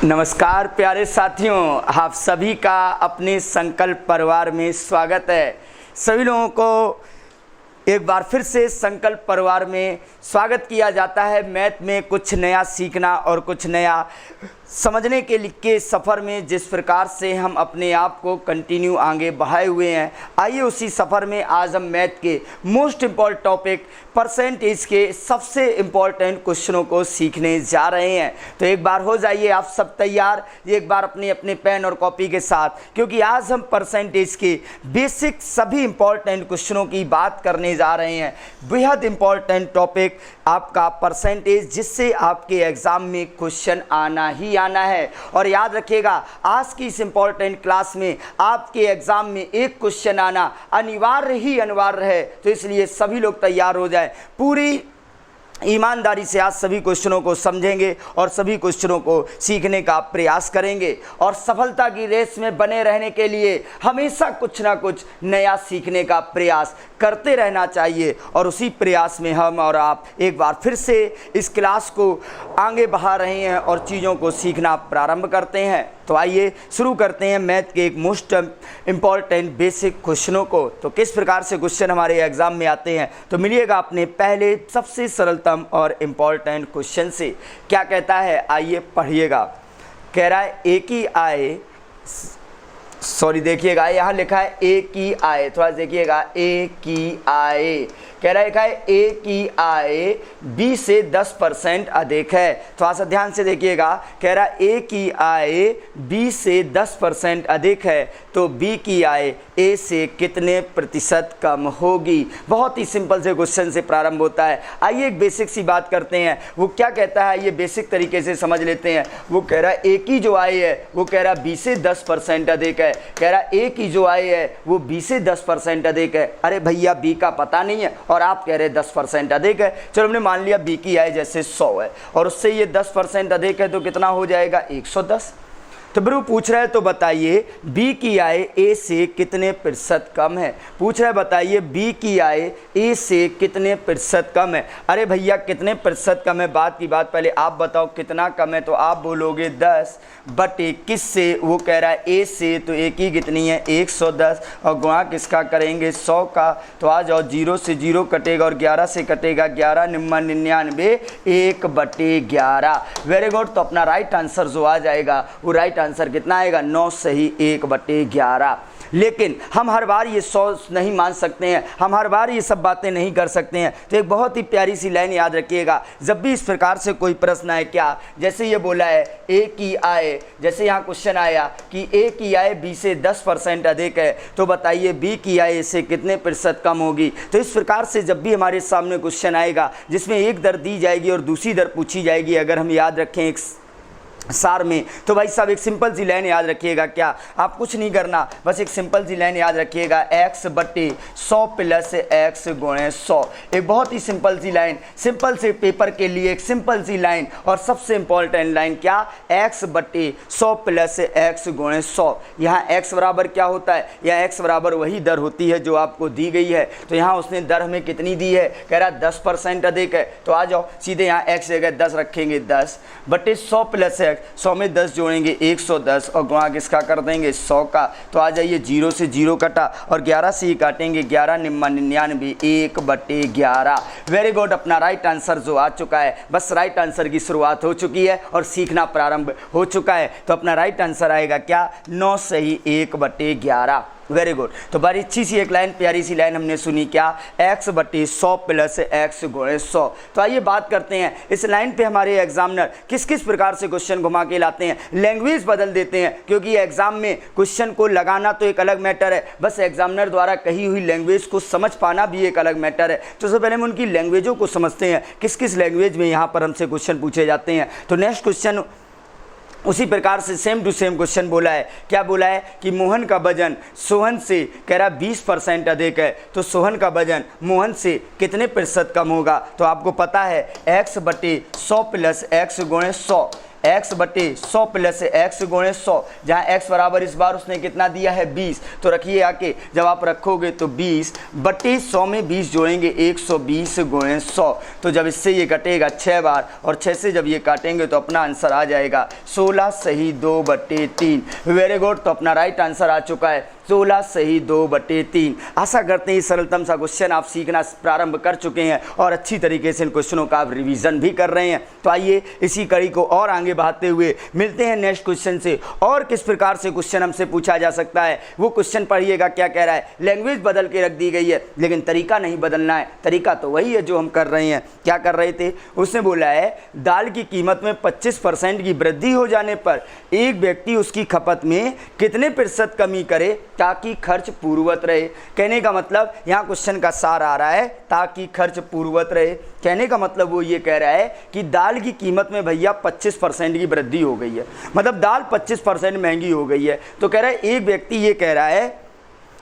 नमस्कार प्यारे साथियों, आप सभी का अपने संकल्प परिवार में स्वागत है। सभी लोगों को एक बार फिर से संकल्प परिवार में स्वागत किया जाता है। मैथ में कुछ नया सीखना और कुछ नया समझने के सफ़र में जिस प्रकार से हम अपने आप को कंटिन्यू आगे बढ़ाए हुए हैं, आइए उसी सफ़र में आज हम मैथ के मोस्ट इम्पॉर्टेंट टॉपिक परसेंटेज के सबसे इम्पॉर्टेंट क्वेश्चनों को सीखने जा रहे हैं। तो एक बार हो जाइए आप सब तैयार, एक बार अपने अपने पेन और कॉपी के साथ, क्योंकि आज हम परसेंटेज के बेसिक सभी इम्पॉर्टेंट क्वेश्चनों की बात करने जा रहे हैं। बेहद इम्पॉर्टेंट टॉपिक आपका परसेंटेज, जिससे आपके एग्जाम में क्वेश्चन आना ही आना है। और याद रखिएगा, आज की इस इंपॉर्टेंट क्लास में आपके एग्जाम में एक क्वेश्चन आना अनिवार्य ही अनिवार्य है। तो इसलिए सभी लोग तैयार हो जाएं, पूरी ईमानदारी से आज सभी क्वेश्चनों को समझेंगे और सभी क्वेश्चनों को सीखने का प्रयास करेंगे। और सफलता की रेस में बने रहने के लिए हमेशा कुछ ना कुछ नया सीखने का प्रयास करते रहना चाहिए। और उसी प्रयास में हम और आप एक बार फिर से इस क्लास को आगे बढ़ा रहे हैं और चीज़ों को सीखना प्रारंभ करते हैं। तो आइए शुरू करते हैं मैथ के एक मोस्ट इम्पॉर्टेंट बेसिक क्वेश्चनों को। तो किस प्रकार से क्वेश्चन हमारे एग्जाम में आते हैं, तो मिलिएगा अपने पहले सबसे सरलतम और इम्पॉर्टेंट क्वेश्चन से। क्या कहता है, आइए पढ़िएगा। कह रहा है एक ही आए, सॉरी देखिएगा यहाँ लिखा है एक ही आए, थोड़ा देखिएगा, एक ही आए कह रहा है ए की आय बी से 10% अधिक है। थोड़ा सा ध्यान से देखिएगा, कह रहा है ए की आय बी से 10% अधिक है, तो बी की आय ए से कितने प्रतिशत कम होगी। बहुत ही सिंपल से क्वेश्चन से प्रारंभ होता है। आइए एक बेसिक सी बात करते हैं, वो क्या कहता है ये बेसिक तरीके से समझ लेते हैं। वो कह रहा है ए की जो आय है वो कह रहा है बी से 10% अधिक है। कह रहा है ए की जो आय है वो बी से 10% अधिक है। अरे भैया बी का पता नहीं है और आप कह रहे 10% अधिक है। चलो हमने मान लिया बी की आय जैसे 100 है और उससे ये 10% अधिक है, तो कितना हो जाएगा 110। तो फिर वो पूछ रहा है, तो बताइए बी की आय ए से कितने प्रतिशत कम है। पूछ रहा है बताइए बी की आय ए से कितने प्रतिशत कम है। अरे भैया कितने प्रतिशत कम है, बात की बात, पहले आप बताओ कितना कम है। तो आप बोलोगे 10 बटे किस से, वो कह रहा है ए से, तो ए की कितनी है 110 और गुणा किसका करेंगे 100 का। तो आ जाओ 0 से 0 कटेगा और 11 से कटेगा 11 निम्मा 99 1 बटे 11। Very good. तो अपना राइट आंसर जो आ जाएगा वो राइट आंसर कितना आएगा 9 सही 1 बटे 11। लेकिन हम हर बार ये 100 नहीं मान सकते हैं, हम हर बार ये सब बातें नहीं कर सकते हैं। तो एक बहुत ही प्यारी सी लाइन याद रखिएगा, जब भी इस प्रकार से कोई प्रश्न आए, क्या जैसे ये बोला है ए की आय, जैसे यहाँ क्वेश्चन आया कि ए की आय बी से 10% अधिक है, तो बताइए बी की आय से कितने प्रतिशत कम होगी। तो इस प्रकार से जब भी हमारे सामने क्वेश्चन आएगा जिसमें एक दर दी जाएगी और दूसरी दर पूछी जाएगी, अगर हम याद रखें एक सार में, तो भाई साहब एक सिंपल सी लाइन याद रखिएगा। क्या आप कुछ नहीं करना, बस एक सिंपल सी लाइन याद रखिएगा, x बटे 100 प्लस x गुणे 100। एक बहुत ही सिंपल सी लाइन, सिंपल से पेपर के लिए एक सिंपल सी लाइन और सबसे इंपॉर्टेंट लाइन, क्या x बटे 100 प्लस x गुणे 100। यहाँ x बराबर क्या होता है, यहाँ x बराबर वही दर होती है जो आपको दी गई है। तो यहाँ उसने दर हमें कितनी दी है, कह रहा 10% अधिक है। तो आ जाओ सीधे यहाँ x जगह 10 रखेंगे, 10 बटे 100 प्लस 100 में 10 जोड़ेंगे 110 और गुणा किसका कर देंगे 100 का। तो आ जाइए 0 से 0 कटा और 11 से ही काटेंगे 11 निम्मा 99 1 बटे 11। Very good. अपना राइट आंसर जो आ चुका है, बस राइट आंसर की शुरुआत हो चुकी है और सीखना प्रारंभ हो चुका है। तो अपना राइट आंसर आएगा क्या 9 सही 1 बटे 11। Very good. तो बड़ी अच्छी सी एक लाइन, प्यारी सी लाइन हमने सुनी, क्या x बटे 100 प्लस x गुणे 100। तो आइए बात करते हैं इस लाइन पे हमारे एग्जामिनर किस किस प्रकार से क्वेश्चन घुमा के लाते हैं, लैंग्वेज बदल देते हैं। क्योंकि एग्जाम में क्वेश्चन को लगाना तो एक अलग मैटर है, बस एग्जामिनर द्वारा कही हुई लैंग्वेज को समझ पाना भी एक अलग मैटर है। तो सबसे पहले हम उनकी लैंग्वेजों को समझते हैं, किस किस लैंग्वेज में यहाँ पर हमसे क्वेश्चन पूछे जाते हैं। तो नेक्स्ट क्वेश्चन उसी प्रकार से सेम टू सेम क्वेश्चन बोला है। क्या बोला है कि मोहन का वजन सोहन से, कह रहा 20% अधिक है, तो सोहन का वजन मोहन से कितने प्रतिशत कम होगा। तो आपको पता है x बटे 100 प्लस x गुणे 100, x बटे 100 प्लस x गुणे 100, जहाँ x बराबर इस बार उसने कितना दिया है 20, तो रखिए आके जब आप रखोगे तो 20 बटे 100 में 20 जोड़ेंगे 120 गुणे 100, तो जब इससे ये कटेगा 6 बार और 6 से जब ये काटेंगे तो अपना आंसर आ जाएगा 16 सही 2/3। वेरी गुड, तो अपना राइट आंसर आ चुका है 16 सही 2/3। आशा करते हैं सरलतम सा क्वेश्चन आप सीखना प्रारंभ कर चुके हैं और अच्छी तरीके से इन क्वेश्चनों का आप रिवीजन भी कर रहे हैं। तो आइए इसी कड़ी को और आगे बढ़ाते हुए मिलते हैं नेक्स्ट क्वेश्चन से। और किस प्रकार से क्वेश्चन हमसे पूछा जा सकता है वो क्वेश्चन पढ़िएगा क्या कह रहा है। लैंग्वेज बदल के रख दी गई है लेकिन तरीका नहीं बदलना है, तरीका तो वही है जो हम कर रहे हैं। क्या कर रहे थे, उसने बोला है दाल की कीमत में 25% की वृद्धि हो जाने पर एक व्यक्ति उसकी खपत में कितने प्रतिशत कमी करे ताकि खर्च पूर्ववत रहे। कहने का मतलब यहाँ क्वेश्चन का सार आ रहा है ताकि खर्च पूर्ववत रहे। कहने का मतलब वो ये कह रहा है कि दाल की कीमत में भैया 25% की वृद्धि हो गई है, मतलब दाल 25% महंगी हो गई है। तो कह रहा है एक व्यक्ति ये कह रहा है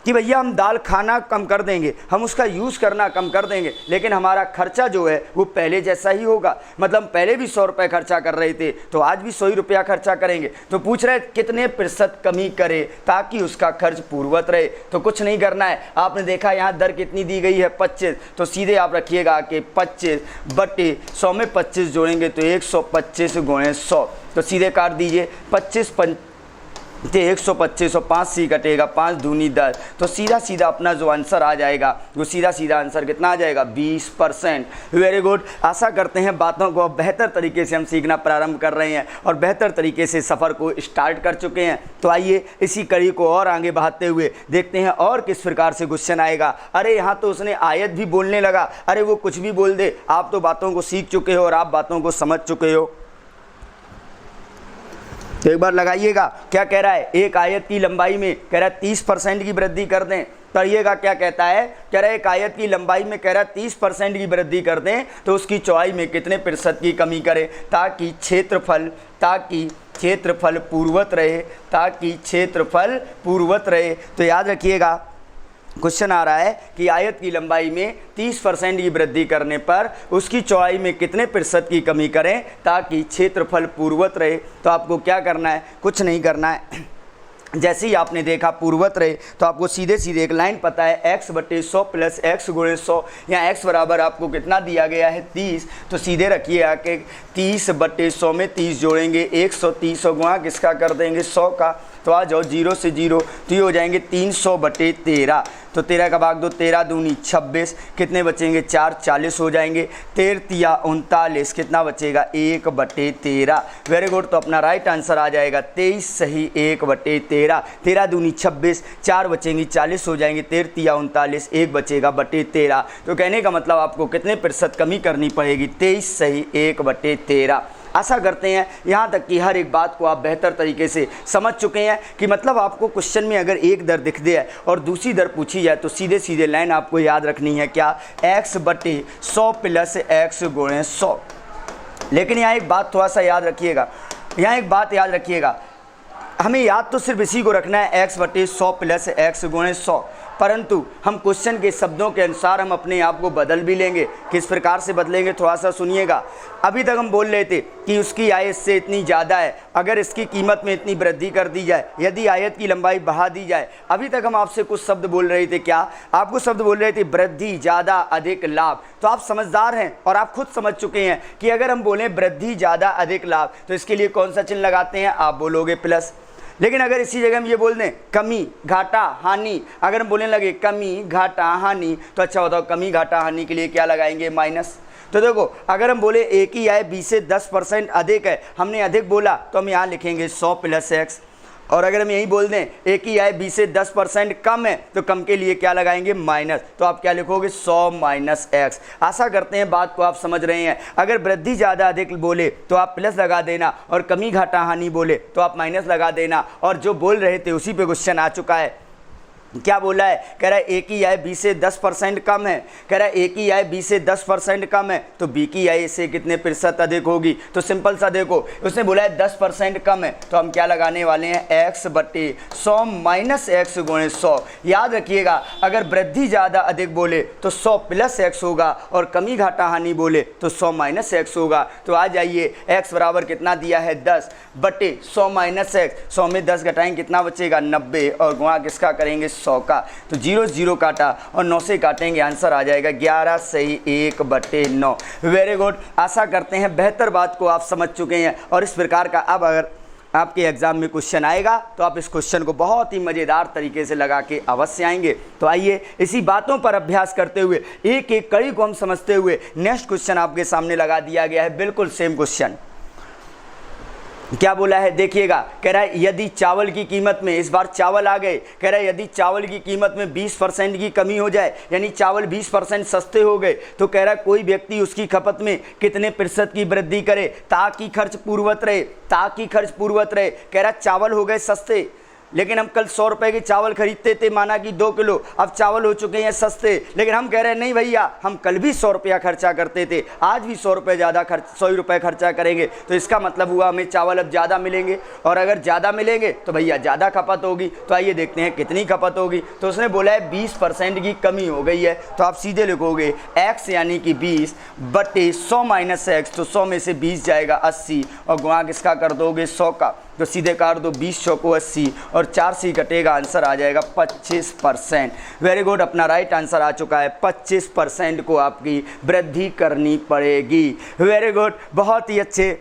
कि भैया हम दाल खाना कम कर देंगे, हम उसका यूज़ करना कम कर देंगे, लेकिन हमारा खर्चा जो है वो पहले जैसा ही होगा। मतलब हम पहले भी 100 रुपये खर्चा कर रहे थे तो आज भी 100 रुपया खर्चा करेंगे। तो पूछ रहे कितने प्रतिशत कमी करे ताकि उसका खर्च पूर्ववत रहे। तो कुछ नहीं करना है, आपने देखा यहाँ दर कितनी दी गई है 25, तो सीधे आप रखिएगा कि 25 बटे 100 में 25 जोड़ेंगे तो 125 गुणे 100, तो सीधे काट दीजिए 25 125 और 5 से कटेगा 5 दूनी 10, तो सीधा सीधा अपना जो आंसर आ जाएगा वो सीधा सीधा आंसर कितना आ जाएगा 20%। वेरी गुड, आशा करते हैं बातों को बेहतर तरीके से हम सीखना प्रारंभ कर रहे हैं और बेहतर तरीके से सफ़र को स्टार्ट कर चुके हैं। तो आइए इसी कड़ी को और आगे बढ़ाते हुए देखते हैं और किस प्रकार से क्वेश्चन आएगा। अरे यहाँ तो उसने आयत भी बोलने लगा, अरे वो कुछ भी बोल दे, आप तो बातों को सीख चुके हो और आप बातों को समझ चुके हो। तो एक बार लगाइएगा क्या कह रहा है, एक आयत की लंबाई में कह रहा है 30% की वृद्धि कर दें। पढ़िएगा क्या कहता है, कह रहा है एक आयत की लंबाई में कह रहा है 30% की वृद्धि कर दें तो उसकी चौड़ाई में कितने प्रतिशत की कमी करें ताकि क्षेत्रफल पूर्ववत रहे, ताकि क्षेत्रफल पूर्ववत रहे। तो याद रखिएगा क्वेश्चन आ रहा है कि आयत की लंबाई में 30% की वृद्धि करने पर उसकी चौड़ाई में कितने प्रतिशत की कमी करें ताकि क्षेत्रफल पूर्ववत रहे। तो आपको क्या करना है, कुछ नहीं करना है, जैसे ही आपने देखा पूर्ववत रहे तो आपको सीधे सीधे एक लाइन पता है x बटे 100 प्लस x गुणे 100, यहाँ x बराबर आपको कितना दिया गया है 30, तो सीधे रखिए आके 30 बटे 100 में 30 जोड़ेंगे 130 और गुणा किसका कर देंगे 100 का, तो आ जाओ 0 से 0 तो ये हो जाएंगे 300 बटे 13, तो 13 का भाग दो 13 दूनी 26, कितने बचेंगे 4 40 हो जाएंगे, 13 तिया 39, कितना बचेगा 1 बटे 13। वेरी गुड, तो अपना राइट आंसर आ जाएगा 23 सही 1 बटे 13। 13 दूनी 26, 4 बचेंगी 40 हो जाएंगे, 13 तिया 39, 1 बचेगा बटे 13। तो कहने का मतलब आपको कितने प्रतिशत कमी करनी पड़ेगी 23 सही 1 बटे 13। आशा करते हैं यहाँ तक कि हर एक बात को आप बेहतर तरीके से समझ चुके हैं कि मतलब आपको क्वेश्चन में अगर एक दर दिख दे और दूसरी दर पूछी जाए तो सीधे सीधे लाइन आपको याद रखनी है क्या, x बटे 100 प्लस x गुणे 100। लेकिन यहाँ एक बात थोड़ा सा याद रखिएगा, यहाँ एक बात याद रखिएगा, हमें याद तो सिर्फ इसी को रखना है x बटे 100 प्लस x गुणे 100, परंतु हम क्वेश्चन के शब्दों के अनुसार हम अपने आप को बदल भी लेंगे। किस प्रकार से बदलेंगे थोड़ा सा सुनिएगा। अभी तक हम बोल रहे थे कि उसकी आयत से इतनी ज़्यादा है, अगर इसकी कीमत में इतनी वृद्धि कर दी जाए, यदि आयत की लंबाई बढ़ा दी जाए। अभी तक हम आपसे कुछ शब्द बोल रहे थे, क्या आपको शब्द बोल रहे थे वृद्धि, ज़्यादा, अधिक, लाभ। तो आप समझदार हैं और आप खुद समझ चुके हैं कि अगर हम बोलें वृद्धि, ज़्यादा, अधिक, लाभ तो इसके लिए कौन सा चिन्ह लगाते हैं, आप बोलोगे प्लस। लेकिन अगर इसी जगह हम ये बोल दें कमी, घाटा, हानि, अगर हम बोलने लगे कमी, घाटा, हानि, तो अच्छा बताओ कमी, घाटा, हानि के लिए क्या लगाएंगे, माइनस। तो देखो अगर हम बोले ए की आय 20 से 10% अधिक है, हमने अधिक बोला तो हम यहाँ लिखेंगे 100 प्लस x, और अगर हम यही बोल दें ए की आय 20 से 10% कम है तो कम के लिए क्या लगाएंगे, माइनस। तो आप क्या लिखोगे 100 माइनस x। आशा करते हैं बात को आप समझ रहे हैं। अगर वृद्धि ज़्यादा अधिक बोले तो आप प्लस लगा देना, और कमी, घाटा, हानि बोले तो आप माइनस लगा देना, और जो बोल रहे थे उसी पे क्वेश्चन आ चुका है। क्या बोला है, कह रहा है ए की आय बी से 10% कम है, कह रहा है ए की आय बी से 10% कम है तो बी की आय से कितने प्रतिशत अधिक होगी। तो सिंपल सा देखो, उसने बोला है 10% कम है तो हम क्या लगाने वाले हैं, x बटे 100 माइनस एक्स गुणे 100। याद रखिएगा, अगर वृद्धि ज़्यादा अधिक बोले तो 100 प्लस x होगा और कमी घाटा हानि बोले तो 100 माइनस एक्स होगा। तो आ जाइए, x बराबर कितना दिया है 10 बटे 100 माइनस एक्स, 100 में 10 घटाएंगे कितना बचेगा 90 और गुणा किसका करेंगे 100 का। तो 0 0 काटा और 9 से काटेंगे, आंसर आ जाएगा 11 सही 1 बटे 9। वेरी गुड, आशा करते हैं बेहतर बात को आप समझ चुके हैं। और इस प्रकार का अब अगर आपके एग्जाम में क्वेश्चन आएगा तो आप इस क्वेश्चन को बहुत ही मज़ेदार तरीके से लगा के अवश्य आएंगे। तो आइए इसी बातों पर अभ्यास करते हुए एक एक कड़ी को हम समझते हुए नेक्स्ट क्वेश्चन आपके सामने लगा दिया गया है, बिल्कुल सेम क्वेश्चन। क्या बोला है देखिएगा, कह रहा है यदि चावल की कीमत में, इस बार चावल आ गए, कह रहा है यदि चावल की कीमत में 20% की कमी हो जाए, यानी चावल 20% सस्ते हो गए, तो कह रहा है कोई व्यक्ति उसकी खपत में कितने प्रतिशत की वृद्धि करे ताकि खर्च पूर्ववत रहे, ताकि खर्च पूर्ववत रहे। कह रहा है चावल हो गए सस्ते, लेकिन हम कल 100 रुपए के चावल खरीदते थे, माना कि 2 किलो, अब चावल हो चुके हैं सस्ते, लेकिन हम कह रहे हैं नहीं भैया, हम कल भी 100 रुपया खर्चा करते थे, आज भी 100 रुपये ज़्यादा 100 रुपये खर्चा करेंगे। तो इसका मतलब हुआ हमें चावल अब ज़्यादा मिलेंगे, और अगर ज़्यादा मिलेंगे तो भैया ज़्यादा खपत होगी। तो आइए देखते हैं कितनी खपत होगी। तो उसने बोला है 20% की कमी हो गई है, तो आप सीधे लिखोगे x यानी कि 20 बटे 100 माइनस एक्स, तो 100 में से 20 जाएगा 80 और गुणा किसका कर दोगे 100 का। तो सीधे काट दो 20 चौको 80 और 4 से कटेगा, आंसर आ जाएगा 25%। वेरी गुड, अपना राइट आंसर आ चुका है। 25% को आपकी वृद्धि करनी पड़ेगी। वेरी गुड, बहुत ही अच्छे।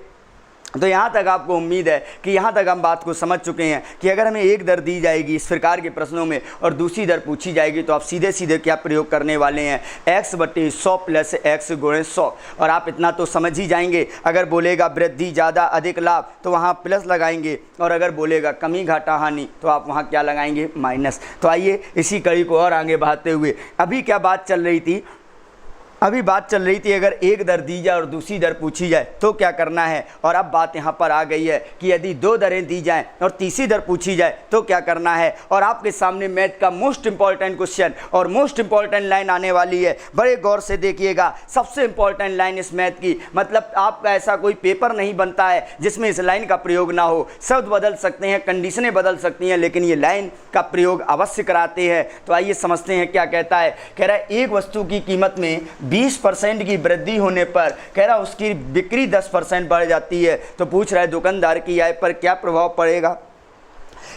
तो यहाँ तक आपको उम्मीद है कि यहाँ तक हम बात को समझ चुके हैं कि अगर हमें एक दर दी जाएगी इस प्रकार के प्रश्नों में और दूसरी दर पूछी जाएगी तो आप सीधे सीधे क्या प्रयोग करने वाले हैं, x बटे 100 प्लस x गुणे 100। और आप इतना तो समझ ही जाएंगे, अगर बोलेगा वृद्धि ज़्यादा अधिक लाभ तो वहाँ प्लस लगाएंगे, और अगर बोलेगा कमी घाटा हानि तो आप वहाँ क्या लगाएंगे, माइनस। तो आइए इसी कड़ी को और आगे बढ़ाते हुए, अभी क्या बात चल रही थी, अगर एक दर दी जाए और दूसरी दर पूछी जाए तो क्या करना है। और अब बात यहाँ पर आ गई है कि यदि 2 दरें दी जाएं और तीसरी दर पूछी जाए तो क्या करना है। और आपके सामने मैथ का मोस्ट इंपॉर्टेंट क्वेश्चन और मोस्ट इंपॉर्टेंट लाइन आने वाली है, बड़े गौर से देखिएगा। सबसे इंपॉर्टेंट लाइन इस मैथ की, मतलब आपका ऐसा कोई पेपर नहीं बनता है जिसमें इस लाइन का प्रयोग ना हो। शब्द बदल सकते हैं, कंडीशनें बदल सकती हैं, लेकिन ये लाइन का प्रयोग अवश्य कराते हैं। तो आइए समझते हैं क्या कहता है। कह रहा है एक वस्तु की कीमत में 20% की वृद्धि होने पर, कह रहा उसकी बिक्री 10% बढ़ जाती है, तो पूछ रहा है दुकानदार की आय पर क्या प्रभाव पड़ेगा।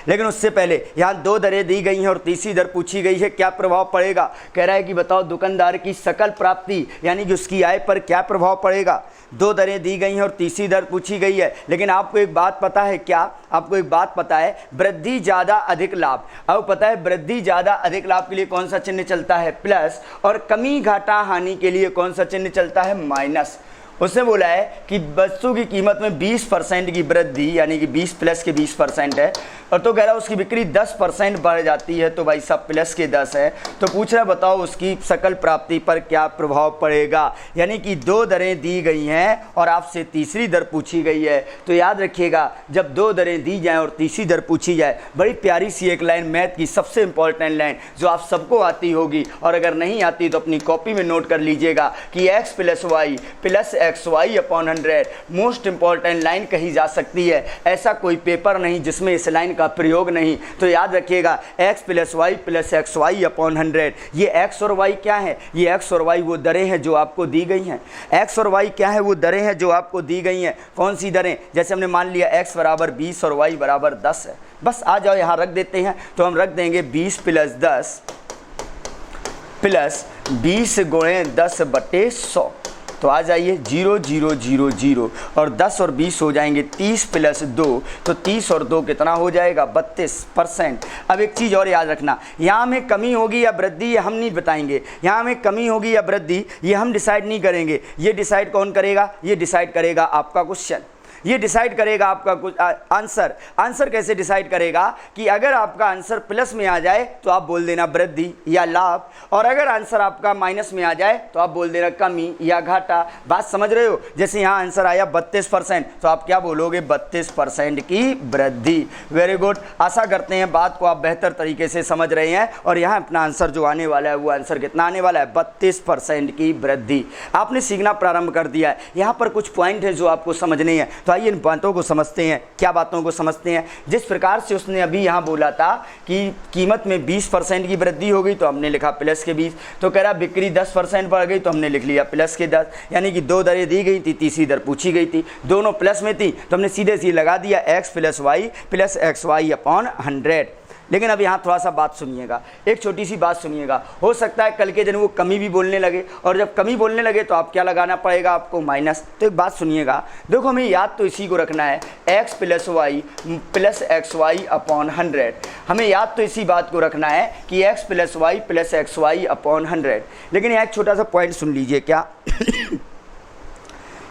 लेकिन उससे पहले यहाँ 2 दरें दी गई हैं और तीसरी दर पूछी गई है, क्या प्रभाव पड़ेगा। कह रहा है कि बताओ दुकानदार की सकल प्राप्ति यानी कि उसकी आय पर क्या प्रभाव पड़ेगा। 2 दरें दी गई हैं और तीसरी दर पूछी गई है, लेकिन आपको एक बात पता है, क्या आपको एक बात पता है, वृद्धि ज़्यादा अधिक लाभ। अब पता है वृद्धि ज़्यादा अधिक लाभ के लिए कौन सा चिन्ह चलता है, प्लस, और कमी घाटा हानि के लिए कौन सा चिन्ह चलता है, माइनस। उसने बोला है कि वस्तु की कीमत में 20% की वृद्धि यानी कि 20 प्लस के 20% है, और तो कह रहा है उसकी बिक्री 10% बढ़ जाती है, तो भाई सब प्लस के 10 है। तो पूछ रहा है बताओ उसकी सकल प्राप्ति पर क्या प्रभाव पड़ेगा। यानी कि 2 दरें दी गई हैं और आपसे तीसरी दर पूछी गई है। तो याद रखिएगा, जब 2 दरें दी जाएं और तीसरी दर पूछी जाए, बड़ी प्यारी सी एक लाइन, मैथ की सबसे इंपॉर्टेंट लाइन जो आप सबको आती होगी, और अगर नहीं आती तो अपनी कॉपी में नोट कर लीजिएगा कि x plus Y plus XY upon 100 most important line कही जा सकती है। ऐसा कोई पेपर नहीं जिसमें इस लाइन का प्रयोग नहीं। तो याद रखिएगा x plus Y plus XY upon 100, ये x और y क्या है, ये x और y वो दरें हैं जो आपको दी गई हैं। x और y क्या है, वो दरें हैं जो आपको दी गई हैं। कौन सी दरें, जैसे हमने मान लिया x बराबर 20 और y बराबर 10 है। बस आ जाओ यहाँ रख देते हैं, तो हम रख देंगे 20 प्लस 10 प्लस 20 गुणे 10 बटे 100। तो आ जाइए 0 0 0 0 और 10 और 20 हो जाएंगे 30 प्लस 2, तो 30 और 2 कितना हो जाएगा 32%। अब एक चीज़ और याद रखना, यहाँ में कमी होगी या वृद्धि ये हम नहीं बताएंगे, यहाँ में कमी होगी या वृद्धि ये हम डिसाइड नहीं करेंगे। ये डिसाइड कौन करेगा, ये डिसाइड करेगा आपका क्वेश्चन। ये डिसाइड करेगा आपका कुछ आंसर कैसे डिसाइड करेगा कि अगर आपका आंसर प्लस में आ जाए तो आप बोल देना वृद्धि या लाभ, और अगर आंसर आपका माइनस में आ जाए तो आप बोल देना कमी या घाटा। बात समझ रहे हो? जैसे यहाँ आंसर आया 32%, तो आप क्या बोलोगे? 32% की वृद्धि। वेरी गुड, आशा करते हैं बात को आप बेहतर तरीके से समझ रहे हैं। और यहाँ अपना आंसर जो आने वाला है वो आंसर कितना आने वाला है? 32% की वृद्धि। आपने सीखना प्रारंभ कर दिया है। यहाँ पर कुछ पॉइंट है जो आपको समझने हैं, तो आइए इन बातों को समझते हैं। क्या बातों को समझते हैं? जिस प्रकार से उसने अभी यहाँ बोला था कि कीमत में 20% की वृद्धि हो गई तो हमने लिखा प्लस के 20, तो कह रहा बिक्री 10% बढ़ गई तो हमने लिख लिया प्लस के 10, यानी कि 2 दरें दी गई थी, तीसरी दर पूछी गई थी, दोनों प्लस में थी तो हमने सीधे सीधे लगा दिया x + y + xy अपॉन 100। लेकिन अब यहाँ थोड़ा सा बात सुनिएगा, एक छोटी सी बात सुनिएगा। हो सकता है कल के दिन वो कमी भी बोलने लगे, और जब कमी बोलने लगे तो आप क्या लगाना पड़ेगा? आपको माइनस। तो एक बात सुनिएगा, देखो हमें याद तो इसी को रखना है, x + y + xy अपॉन 100। हमें याद तो इसी बात को रखना है कि x + y + xy अपॉन 100। लेकिन यहाँ एक छोटा सा पॉइंट सुन लीजिए क्या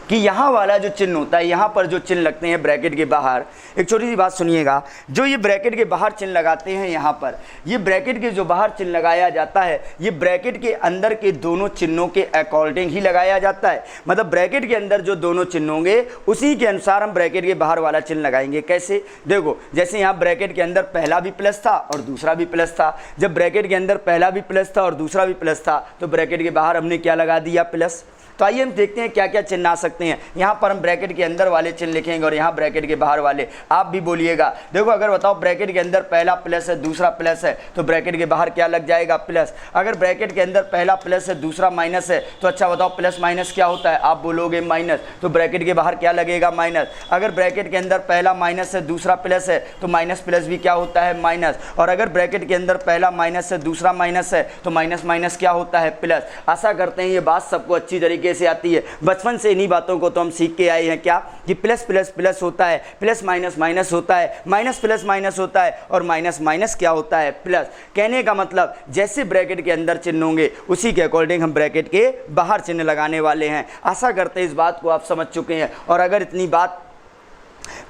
कि यहाँ वाला जो चिन्ह होता है, यहाँ पर जो चिन्ह लगते हैं ब्रैकेट के बाहर, एक छोटी सी बात सुनिएगा, जो ये ब्रैकेट के बाहर चिन्ह लगाते हैं यहाँ पर, ये ब्रैकेट के जो बाहर चिन्ह लगाया जाता है ये ब्रैकेट के अंदर के दोनों चिन्हों के अकॉर्डिंग ही लगाया जाता है। मतलब ब्रैकेट के अंदर जो दोनों चिन्ह होंगे उसी के अनुसार हम ब्रैकेट के बाहर वाला चिन्ह लगाएंगे। कैसे? देखो, जैसे यहाँ ब्रैकेट के अंदर पहला भी प्लस था और दूसरा भी प्लस था, जब ब्रैकेट के अंदर पहला भी प्लस था और दूसरा भी प्लस था तो ब्रैकेट के बाहर हमने क्या लगा दिया? प्लस। तो आइए हम देखते हैं क्या क्या चिन्ह आ सकते हैं। यहाँ पर हम ब्रैकेट के अंदर वाले चिन्ह लिखेंगे और यहाँ ब्रैकेट के बाहर वाले। आप भी बोलिएगा। देखो, अगर बताओ ब्रैकेट के अंदर पहला प्लस है दूसरा प्लस है तो ब्रैकेट के बाहर क्या लग जाएगा? प्लस। अगर ब्रैकेट के अंदर पहला प्लस है दूसरा माइनस है तो अच्छा बताओ प्लस माइनस क्या होता है? आप बोलोगे माइनस, तो ब्रैकेट के बाहर क्या लगेगा? माइनस। अगर ब्रैकेट के अंदर पहला माइनस है दूसरा प्लस है तो माइनस प्लस भी क्या होता है? माइनस। और अगर ब्रैकेट के अंदर पहला माइनस है दूसरा माइनस है तो माइनस माइनस क्या होता है? प्लस। आशा करते हैं ये बात सबको अच्छी तरीके से आती है। बचपन से इन्हीं बातों को तो हम सीख के आए हैं क्या, कि प्लस प्लस प्लस होता है, प्लस माइनस माइनस होता है, माइनस प्लस माइनस होता है, और माइनस माइनस क्या होता है? प्लस। कहने का मतलब जैसे ब्रैकेट के अंदर चिन्ह होंगे उसी के अकॉर्डिंग हम ब्रैकेट के बाहर चिन्ह लगाने वाले हैं। आशा करते हैं इस बात को आप समझ चुके हैं। और अगर इतनी बात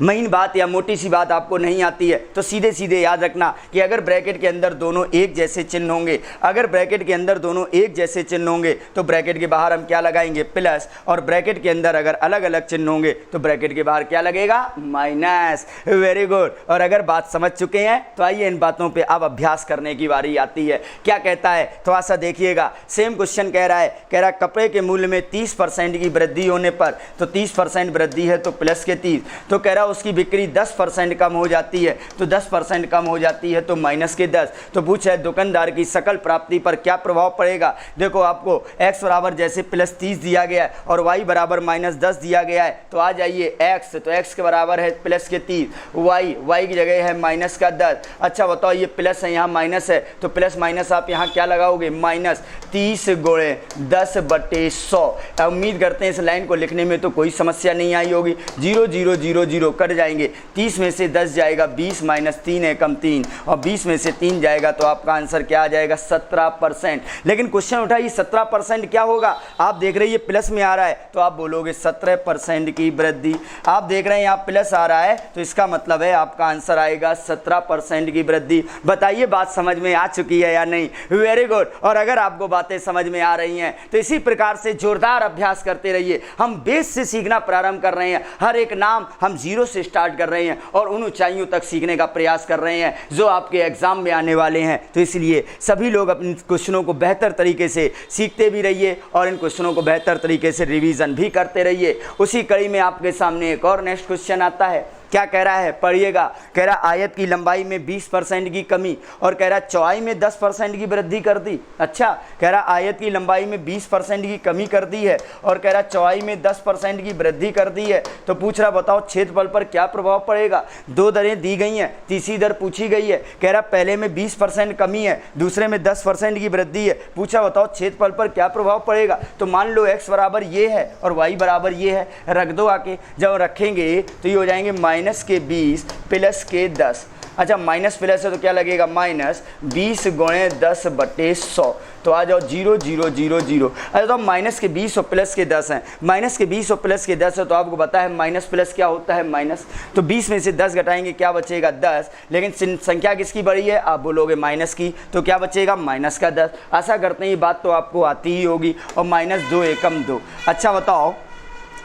महीन बात या मोटी सी बात आपको नहीं आती है तो सीधे सीधे याद रखना कि अगर ब्रैकेट के अंदर दोनों एक जैसे चिन्ह होंगे, अगर ब्रैकेट के अंदर दोनों एक जैसे चिन्ह होंगे तो ब्रैकेट के बाहर हम क्या लगाएंगे? प्लस। और ब्रैकेट के अंदर अगर अलग अलग चिन्ह होंगे तो ब्रैकेट के बाहर क्या लगेगा? माइनस। Very good. और अगर बात समझ चुके हैं तो आइए इन बातों पर अब अभ्यास करने की बारी आती है। क्या कहता है थोड़ा सा देखिएगा। सेम क्वेश्चन कह रहा है कपड़े के मूल्य में 30% की वृद्धि होने पर, तो 30% वृद्धि है तो प्लस के 30, तो कह रहा उसकी बिक्री 10% कम हो जाती है, तो 10% कम हो जाती है तो माइनस के 10। तो पूछा है दुकानदार की सकल प्राप्ति पर क्या प्रभाव पड़ेगा? देखो, आपको x बराबर जैसे प्लस 30 दिया गया है और y बराबर माइनस 10 दिया गया है, तो आ जाइए x, तो x के बराबर है प्लस के 30, y की जगह है माइनस का 10। अच्छा बताओ, ये प्लस है यहाँ माइनस है, तो प्लस माइनस आप यहाँ क्या लगाओगे? माइनस 30 गुणे 10/100। उम्मीद करते हैं इस लाइन को लिखने में तो कोई समस्या नहीं आई होगी। 0 0 0 0 कट जाएंगे, 30 में से 10 जाएगा 20 माइनस 3 एकम 3, और 20 में से 3 जाएगा तो आपका आंसर क्या आ जाएगा? 17%। लेकिन क्वेश्चन उठा ये 17% क्या होगा? आप देख रहे हैं ये प्लस में आ रहा है तो आप बोलोगे 17% की वृद्धि। आप देख रहे हैं यहाँ प्लस आ रहा है तो इसका मतलब है आपका आंसर आएगा 17% की वृद्धि। बताइए बात समझ में आ चुकी है या नहीं? Very good. और अगर आपको बातें समझ में आ रही हैं तो इसी प्रकार से जोरदार अभ्यास करते रहिए। हम बेस से सीखना प्रारंभ कर रहे हैं, हर एक नाम हम जीरो से स्टार्ट कर रहे हैं और उन ऊंचाइयों तक सीखने का प्रयास कर रहे हैं जो आपके एग्जाम में आने वाले हैं। तो इसलिए सभी लोग अपने क्वेश्चनों को बेहतर तरीके से सीखते भी रहिए और इन क्वेश्चनों को बेहतर तरीके से रिवीजन भी करते रहिए। उसी कड़ी में आपके सामने एक और नेक्स्ट क्वेश्चन आता है। क्या कह रहा है? पढ़िएगा। कह रहा आयत की लंबाई में 20% की कमी और कह रहा चौड़ाई में 10% की वृद्धि कर दी। अच्छा, कह रहा आयत की लंबाई में 20% की कमी कर दी है और कह रहा चौड़ाई में 10% की वृद्धि कर दी है। तो पूछ रहा बताओ क्षेत्रफल पर क्या प्रभाव पड़ेगा? 2 दरें दी गई हैं, तीसरी दर पूछी गई है। कह रहा पहले में 20% कमी है, दूसरे में 10% की वृद्धि है। पूछा बताओ क्षेत्रफल पर क्या प्रभाव पड़ेगा? तो मान लो x बराबर ये है और y बराबर ये है, रख दो आके। जब रखेंगे तो ये हो जाएंगे माइनस के 20 प्लस के 10। अच्छा माइनस प्लस है तो क्या लगेगा, माइनस 20 गुणे 10/100। तो आ जाओ 0 0 0 0। अच्छा तो माइनस के 20 और प्लस के 10 हैं, माइनस के 20 और प्लस के 10 है तो आपको पता है माइनस प्लस क्या होता है, माइनस। तो 20 में से 10 घटाएंगे क्या बचेगा, 10। लेकिन संख्या किसकी बड़ी है, आप बोलोगे माइनस की, तो क्या बचेगा, माइनस का 10। आशा करते हैं ये बात तो आपको आती ही होगी। और माइनस 2 एकम 2। अच्छा बताओ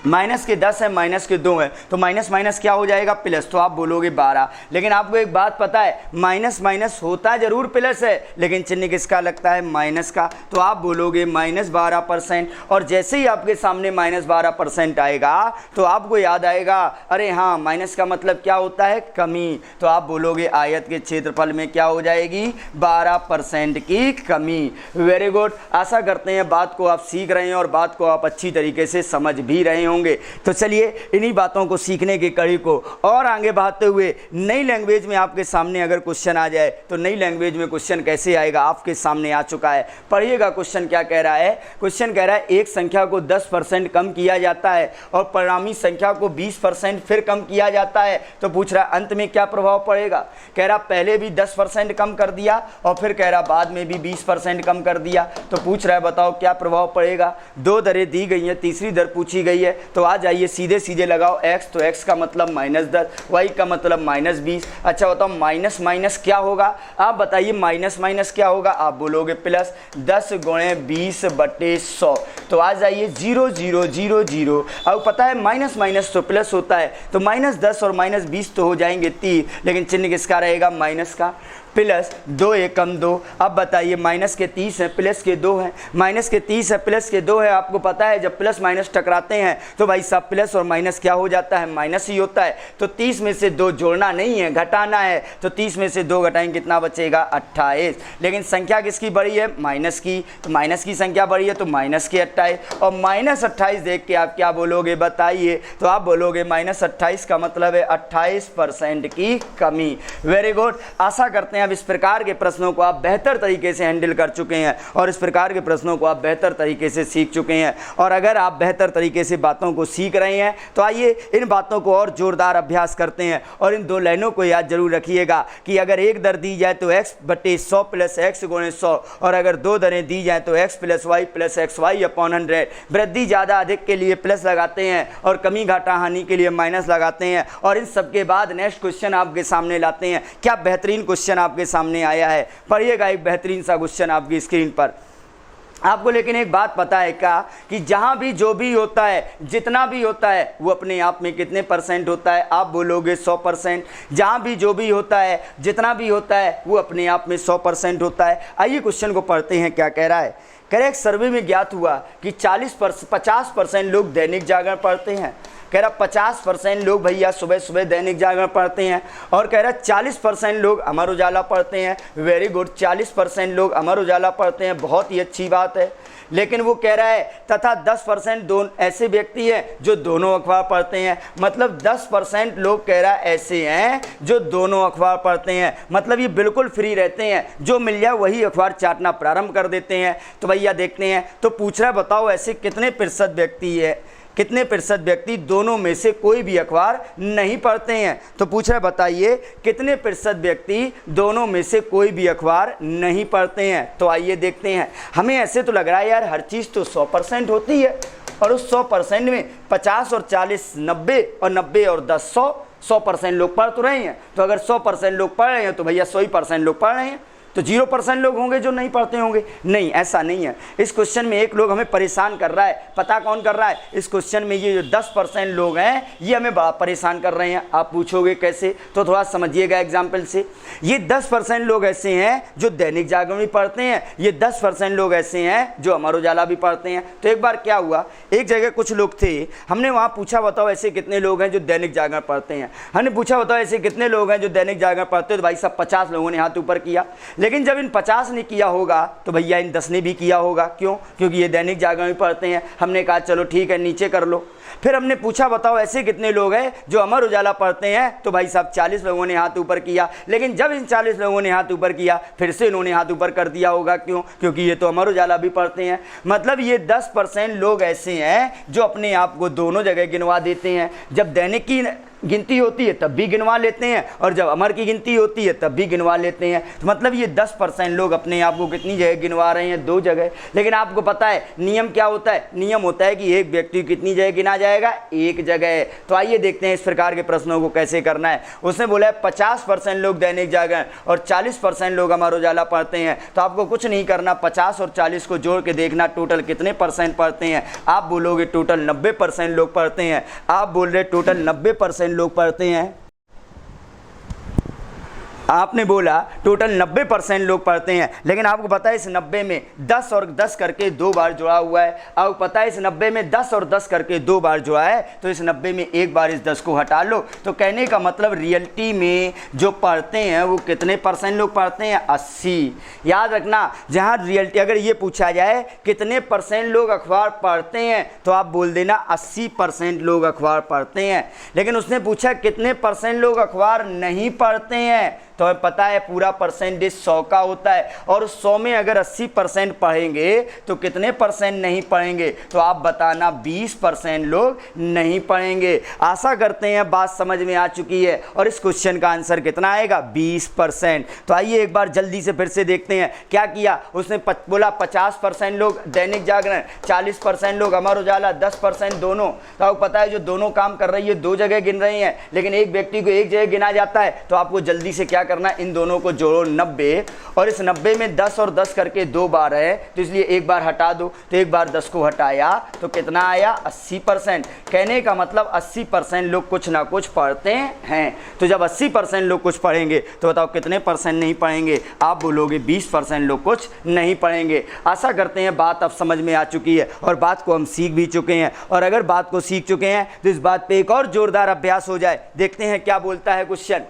माइनस के 10 है, माइनस के 2 है, तो माइनस माइनस क्या हो जाएगा, प्लस। तो आप बोलोगे 12। लेकिन आपको एक बात पता है, माइनस माइनस होता जरूर प्लस है, लेकिन चिन्ह किसका लगता है, माइनस का। तो आप बोलोगे -12%। और जैसे ही आपके सामने -12% आएगा तो आपको याद आएगा, अरे हाँ माइनस का मतलब क्या होता है, कमी। तो आप बोलोगे आयत के क्षेत्रफल में क्या हो जाएगी, 12% की कमी। Very good. आशा करते हैं बात को आप सीख रहे हैं और बात को आप अच्छी तरीके से समझ भी रहे होंगे। तो चलिए इन्हीं बातों को सीखने की कड़ी को और आगे बढ़ाते हुए नई लैंग्वेज में आपके सामने अगर क्वेश्चन आ जाए तो नई लैंग्वेज में क्वेश्चन कैसे आएगा, आपके सामने आ चुका है। पढ़िएगा क्वेश्चन क्या कह रहा है। क्वेश्चन कह रहा है एक संख्या को 10% कम किया जाता है और परिणामी संख्या को 20% फिर कम किया जाता है, तो पूछ रहा है अंत में क्या प्रभाव पड़ेगा। कह रहा पहले भी 10% कम कर दिया और फिर कह रहा बाद में भी 20% कम कर दिया, तो पूछ रहा है बताओ क्या प्रभाव पड़ेगा। दो दरें दी गई हैं, तीसरी दर पूछी गई है, तो आ जाइए सीधे सीधे लगाओ x, तो x का मतलब -10, y का मतलब -20। अच्छा बताओ माइनस माइनस क्या होगा, आप बताइए माइनस माइनस क्या होगा, आप बोलोगे प्लस 10 गुणे 20/100। तो आ जाइए 0 0 0 0। अब पता है माइनस माइनस तो प्लस होता है, तो -10 और -20 तो हो जाएंगे 30, लेकिन चिन्ह किसका रहेगा, माइनस का। प्लस 2 एकम 2। अब बताइए माइनस के 30 है, प्लस के 2 हैं, माइनस के 30 है, प्लस के 2 है। आपको पता है जब प्लस माइनस टकराते हैं तो भाई साहब प्लस और माइनस क्या हो जाता है, माइनस ही होता है। तो 30 में से 2 जोड़ना नहीं है, घटाना है, तो 30 में से 2 घटाएंगे कितना बचेगा, 28। लेकिन संख्या किसकी बड़ी है, माइनस की, तो माइनस की संख्या बड़ी है तो माइनस के 28। और -28 देख के आप क्या बोलोगे बताइए, तो आप बोलोगे -28 का मतलब है 28% की कमी। Very good. आशा करते हैं अब इस प्रकार के प्रश्नों को आप बेहतर तरीके से हैंडल कर चुके हैं और इस प्रकार के प्रश्नों को आप बेहतर तरीके से सीख चुके हैं। और अगर आप बेहतर तरीके से बातों को सीख रहे हैं तो आइए इन बातों को और जोरदार अभ्यास करते हैं। और इन 2 लाइनों को याद जरूर रखिएगा कि अगर एक दर दी जाए तो x/100 प्लस x गुणे 100, और अगर 2 दरें दी जाए तो x + y प्लस xy/100। वृद्धि ज़्यादा अधिक के लिए प्लस लगाते हैं और कमी घाटा हानि के लिए माइनस लगाते हैं, और इन सबके बाद नेक्स्ट क्वेश्चन आपके सामने लाते हैं। क्या बेहतरीन क्वेश्चन आपके सामने आया है, पढ़िएगा एक बेहतरीन सा क्वेश्चन आपकी स्क्रीन पर। आपको लेकिन एक बात पता है क्या कि जहाँ भी जो भी होता है, जितना भी होता है, वो अपने आप में कितने % होता है, आप बोलोगे 100%। जहाँ भी जो भी होता है, जितना भी होता है, वो अपने आप में 100% होता है। आइए क्वेश्चन को पढ़ते हैं क्या कह रहा है। कह रहा है एक सर्वे में ज्ञात हुआ कि 50% लोग दैनिक जागरण पढ़ते हैं। कह रहा 50% लोग भैया सुबह सुबह दैनिक जागरण पढ़ते हैं, और कह रहा 40% लोग अमर उजाला पढ़ते हैं। वेरी गुड, 40% लोग अमर उजाला पढ़ते हैं, बहुत ही अच्छी बात है। लेकिन वो कह रहा है तथा 10% ऐसे व्यक्ति हैं जो दोनों अखबार पढ़ते हैं। मतलब 10% लोग कह रहा है ऐसे हैं जो दोनों अखबार पढ़ते हैं, मतलब ये बिल्कुल फ्री रहते हैं, जो मिल जाए वही अखबार चाटना प्रारंभ कर देते हैं। तो भैया देखते हैं, तो पूछ रहा है बताओ ऐसे कितने % व्यक्ति है, कितने % व्यक्ति दोनों में से कोई भी अखबार नहीं पढ़ते हैं। तो पूछ रहा है बताइए कितने % व्यक्ति दोनों में से कोई भी अखबार नहीं पढ़ते हैं। तो आइए देखते हैं। हमें ऐसे तो लग रहा है यार हर चीज़ तो 100% होती है, और उस 100% में 50 और 40 90, और 90 और 10 100% लोग पढ़ तो रहे हैं। तो अगर 100% लोग पढ़ रहे हैं तो भैया 100% लोग पढ़ रहे हैं, तो 0% लोग होंगे जो नहीं पढ़ते होंगे। नहीं, ऐसा नहीं है। इस क्वेश्चन में एक लोग हमें परेशान कर रहा है। पता कौन कर रहा है? इस क्वेश्चन में ये जो 10% लोग हैं ये हमें बड़ा परेशान कर रहे हैं। आप पूछोगे कैसे, तो थोड़ा समझिएगा एग्जाम्पल से। ये 10% लोग ऐसे हैं जो दैनिक जागरण भी पढ़ते हैं, ये 10% लोग ऐसे हैं जो अमर उजाला भी पढ़ते हैं। तो एक बार क्या हुआ, एक जगह कुछ लोग थे, हमने वहाँ पूछा बताओ ऐसे कितने लोग हैं जो दैनिक जागरण पढ़ते हैं। हमने पूछा बताओ ऐसे कितने लोग हैं जो दैनिक जागरण पढ़ते हैं, तो भाई साहब 50 लोगों ने हाथ ऊपर किया। लेकिन जब इन 50 ने किया होगा तो भैया इन 10 ने भी किया होगा। क्यों? क्योंकि ये दैनिक जागरण भी पढ़ते हैं। हमने कहा चलो ठीक है नीचे कर लो। फिर हमने पूछा बताओ ऐसे कितने लोग हैं जो अमर उजाला पढ़ते हैं, तो भाई साहब 40 लोगों ने हाथ ऊपर किया। लेकिन जब इन 40 लोगों ने हाथ ऊपर किया फिर से इन्होंने हाथ ऊपर कर दिया होगा। क्यों? क्योंकि ये तो अमर उजाला भी पढ़ते हैं। मतलब ये 10% लोग ऐसे हैं जो अपने आप को दोनों जगह गिनवा देते हैं। जब दैनिक की गिनती होती है तब भी गिनवा लेते हैं, और जब अमर की गिनती होती है तब भी गिनवा लेते हैं। तो मतलब ये 10% लोग अपने आप को कितनी जगह गिनवा रहे हैं, 2 जगह। लेकिन आपको पता है नियम क्या होता है? नियम होता है कि एक व्यक्ति कितनी जगह गिना जाएगा, 1 जगह। तो आइए देखते हैं इस प्रकार के प्रश्नों को कैसे करना है। उसने बोला है 50% लोग दैनिक जागरण और 40% लोग अमर उजाला पढ़ते हैं। तो आपको कुछ नहीं करना, 50 और 40 को जोड़ के देखना टोटल कितने % पढ़ते हैं। आप बोलोगे टोटल 90% लोग पढ़ते हैं। आप बोल रहे टोटल 90% लोग पढ़ते हैं। आपने बोला टोटल 90% लोग पढ़ते हैं, लेकिन आपको पता है इस 90 में 10 और 10 करके 2 बार जुड़ा हुआ है। आपको पता है इस 90 में 10 और 10 करके 2 बार जुड़ा है, तो इस 90 में एक बार इस 10 को हटा लो। तो कहने का मतलब रियलिटी में जो पढ़ते हैं वो कितने % लोग पढ़ते हैं, 80। याद रखना, जहाँ रियलिटी अगर ये पूछा जाए कितने % लोग अखबार पढ़ते हैं तो आप बोल देना 80% लोग अखबार पढ़ते हैं। लेकिन उसने पूछा कितने % लोग अखबार नहीं पढ़ते हैं, तो हमें पता है पूरा परसेंटेज 100 का होता है, और 100 में अगर 80% पढ़ेंगे तो कितने % नहीं पढ़ेंगे, तो आप बताना 20% लोग नहीं पढ़ेंगे। आशा करते हैं बात समझ में आ चुकी है, और इस क्वेश्चन का आंसर कितना आएगा, 20%। तो आइए एक बार जल्दी से फिर से देखते हैं क्या किया उसने। बोला 50% लोग दैनिक जागरण, 40% लोग अमर उजाला, 10% दोनों। तो आपको पता है जो दोनों काम कर रही है 2 जगह गिन रही हैं, लेकिन एक व्यक्ति को 1 जगह गिना जाता है। तो आपको जल्दी से क्या करना, इन दोनों को जोड़ो 90, और इस 90 में 10 और 10 करके 2 बार है, तो इसलिए एक बार हटा दो। तो एक बार 10 को हटाया तो कितना आया, 80%। कहने का मतलब 80% लोग कुछ ना कुछ पढ़ते हैं। तो जब 80% लोग कुछ पढ़ेंगे तो बताओ कितने % नहीं पढ़ेंगे, आप बोलोगे 20% लोग कुछ नहीं पढ़ेंगे। आशा करते हैं बात अब समझ में आ चुकी है, और बात को हम सीख भी चुके हैं। और अगर बात को सीख चुके हैं तो इस बात पे एक और जोरदार अभ्यास हो जाए। देखते हैं क्या बोलता है क्वेश्चन।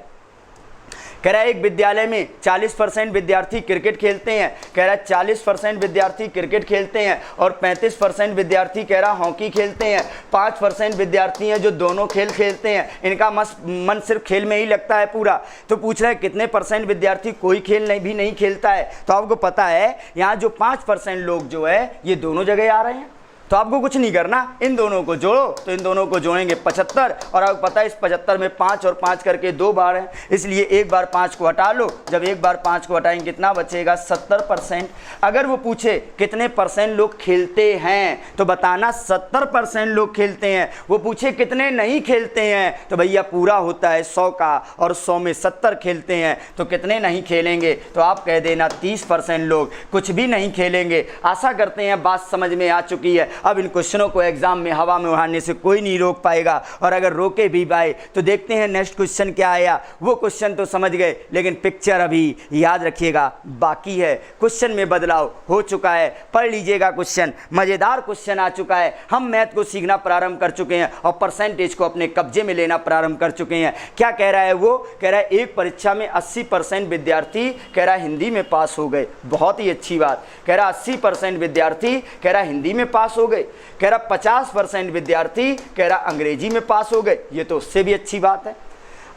कह रहा है एक विद्यालय में 40% विद्यार्थी क्रिकेट खेलते हैं। कह रहा है 40% विद्यार्थी क्रिकेट खेलते हैं, और 35% विद्यार्थी कह रहा हॉकी खेलते हैं। 5% विद्यार्थी हैं जो दोनों खेल खेलते हैं, इनका मन सिर्फ खेल में ही लगता है पूरा। तो पूछ रहा है कितने % विद्यार्थी कोई खेल भी नहीं खेलता है। तो आपको पता है यहाँ जो 5% लोग जो है ये दोनों जगह आ रहे हैं। तो आपको कुछ नहीं करना, इन दोनों को जोड़ो। तो इन दोनों को जोड़ेंगे 75, और आपको पता है इस 75 में 5 और 5 करके 2 बार है, इसलिए एक बार 5 को हटा लो। जब एक बार 5 को हटाएंगे कितना बचेगा, 70%। अगर वो पूछे कितने % लोग खेलते हैं तो बताना 70% लोग खेलते हैं। वो पूछे कितने नहीं खेलते हैं तो भैया पूरा होता है 100 का, और 100 में 70 खेलते हैं, तो कितने नहीं खेलेंगे, तो आप कह देना 30% लोग कुछ भी नहीं खेलेंगे। आशा करते हैं बात समझ में आ चुकी है। अब इन क्वेश्चनों को एग्जाम में हवा में उड़ाने से कोई नहीं रोक पाएगा, और अगर रोके भी पाए तो देखते हैं नेक्स्ट क्वेश्चन क्या आया। वो क्वेश्चन तो समझ गए, लेकिन पिक्चर अभी याद रखिएगा बाकी है। क्वेश्चन में बदलाव हो चुका है, पढ़ लीजिएगा क्वेश्चन। मजेदार क्वेश्चन आ चुका है। हम मैथ को सीखना प्रारंभ कर चुके हैं और परसेंटेज को अपने कब्जे में लेना प्रारंभ कर चुके हैं। क्या कह रहा है वो, कह रहा है एक परीक्षा में 80% विद्यार्थी कह रहा है हिंदी में पास हो गए। बहुत ही अच्छी बात। कह रहा 80% विद्यार्थी कह रहा हिंदी में पास हो गए। कह रहा 50% विद्यार्थी कह रहा अंग्रेजी में पास हो गए। ये तो उससे भी अच्छी बात है।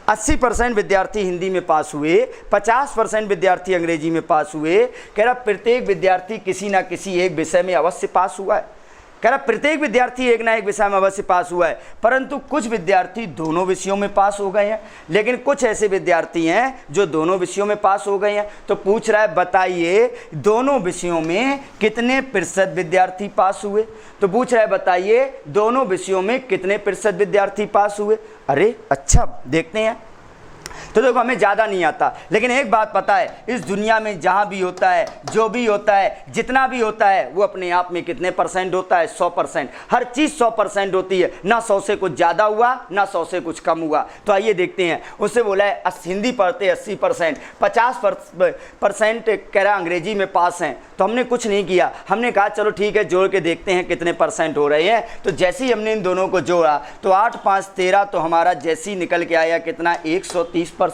80% विद्यार्थी हिंदी में पास हुए, 50% विद्यार्थी अंग्रेजी में पास हुए। कह रहा प्रत्येक विद्यार्थी किसी ना किसी एक विषय में अवश्य पास हुआ है। कह रहा प्रत्येक विद्यार्थी एक ना एक विषय में अवश्य पास हुआ है, परंतु कुछ विद्यार्थी दोनों विषयों में पास हो गए हैं, लेकिन कुछ ऐसे विद्यार्थी हैं जो दोनों विषयों में पास हो गए हैं। तो पूछ रहा है बताइए दोनों विषयों में कितने % विद्यार्थी पास हुए। तो पूछ रहा है बताइए दोनों विषयों में कितने % विद्यार्थी पास हुए। अरे अच्छा, देखते हैं। तो देखो हमें ज़्यादा नहीं आता, लेकिन एक बात पता है, इस दुनिया में जहाँ भी होता है, जो भी होता है, जितना भी होता है, वो अपने आप में कितने % होता है, 100%। हर चीज़ 100% होती है, ना 100 से कुछ ज़्यादा हुआ ना 100 से कुछ कम हुआ। तो आइए देखते हैं। उससे बोला है हिंदी पढ़ते 80%, 50% कह रहा अंग्रेजी में पास हैं। तो हमने कुछ नहीं किया, हमने कहा चलो ठीक है जोड़ के देखते हैं कितने % हो रहे हैं। तो जैसे ही हमने इन दोनों को जोड़ा तो 8 5 13, तो हमारा जैसे ही निकल के आया कितना, 130%।